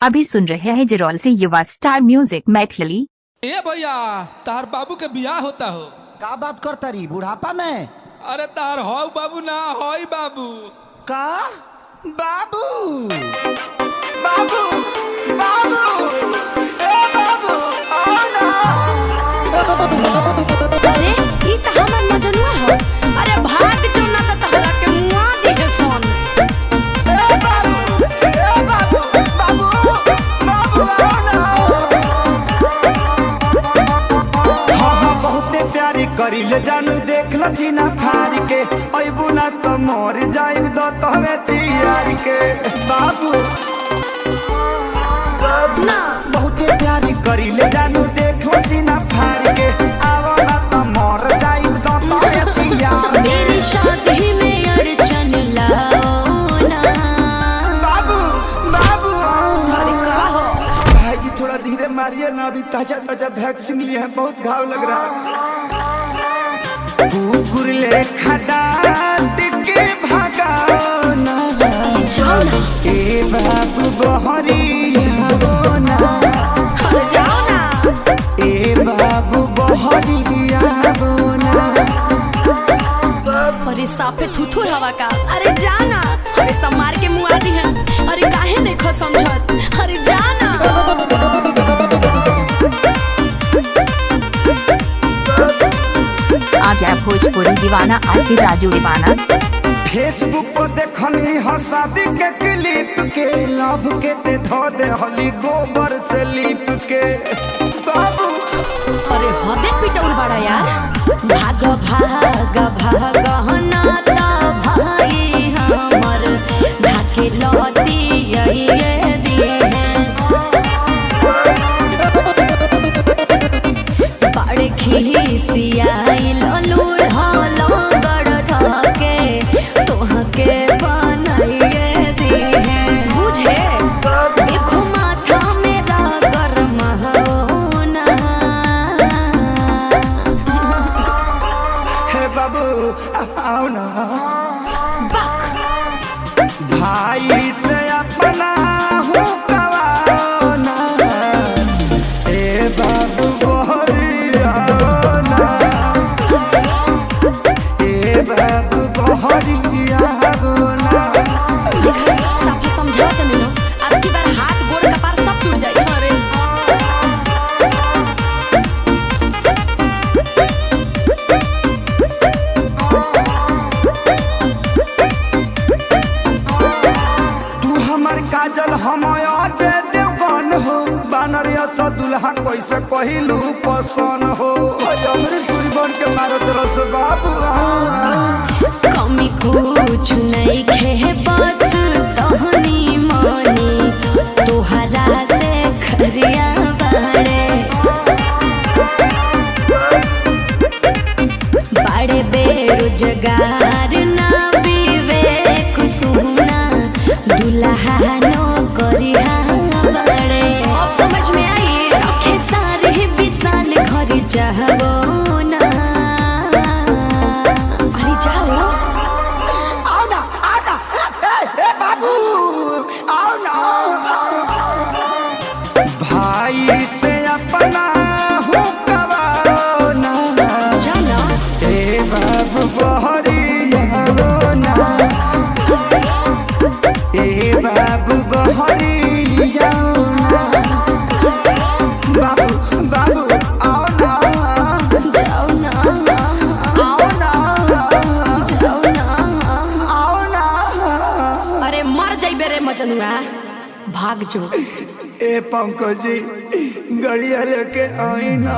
अभी सुन रहे हैं जिरोल से युवा स्टार म्यूजिक मैथिली। ए भैया तार बाबू के बियाह होता हो। का बात करता रही बुढ़ापा में? अरे तार हो बाबू ना होई बाबू। का बाबू बाबू बाबू ए बाबू आओ ना। अरे ई त हमर मजनुआ हो। अरे भाग जो ना त तहरा के मुआ दिहे सोन। ए बाबू बाबू बाबू आओ ना। हाँ बहुते प्यारी करी ले जानू देख ल सीना फाड़ के अइबू ना तो मर जाइब दो तहवे चियार के। बाबू ना बहुते प्यारी करी ले जानू देख ल सीना फाड़ के आवो ना तो मर जाइब दो तहवे चियार के। मेरी शादी में अड़चन लाओ ना। बाबू बाबू अरे का हो? भाई जी थोड़ा धीरे मारिए ना, अभी ताजा ताजा वैक्सीन लिए हैं, बहुत घाव लग रहा है। कुकुर ले खडाट के भगाओ ना। जाओ ना। ए बाबू बहरी आवो ना। अरे जाओ ना। ए बाबू बहरी आवो ना। अरे साफे थुथुर हवा का। अरे जा ना। अरे सब मार के मुआ दिहे। अरे काहे नहीं खो समझत। अरे जा ना। आ गया भोजपुरी दीवाना आरती राजू दीवाना। फेसबुक पर देखनी ह शादी के क्लिप के लव के ते धो दे हली गोबर से लिप के। बाबू अरे हदे पिटौर बड़ा यार। भाग भाग भाग ना ता भाई हमर धाके लती ये दिए बड़े खिसियाई ललूर लंगड़ धके तोहके बनाइए दिए बुझे। देखो माथा मेरा गरम होना। हे बाबू आओ ना। बक भाई से अपना हूँ कवाओ ना। ए बाबू बहरी आओ ना। ए बाबू बहरी आओ ना। देखा साफा समझाओ तो नहीं हो। अब की बार हाथ गोड़ कपार सब टूट जाए। अरे तू हमर काजल हम अजय देवगन हो। बानरिया सा दुल्हा कैसे कहिलू पसन हो। अमृत पूरी बन के मारत रस बाबू कमी कुछ नहीं खे बस तहनी मनी तोहरा से खरिया बड़े बड़े बेरोजगार ना विवेक सुना दुल्हा नो करिया बड़े। अब समझ में आई रखे सारे विशाल घर जाओ ना। अरे जाओ। आओ ना आओ ना। ए बाबू आओ ना। भाई से अपना हूँ कवाओ ना। जाना। ए बाबू बहरी आओ ना। ए बाबू बहरी आओ ना। बाबू बाबू आओ ना। जाओ ना। आओ ना जाओ ना। आओ ना। अरे मर जाइबे रे मजनुआ। भाग जो। ए पंकज जी गड़िया लेके आई ना।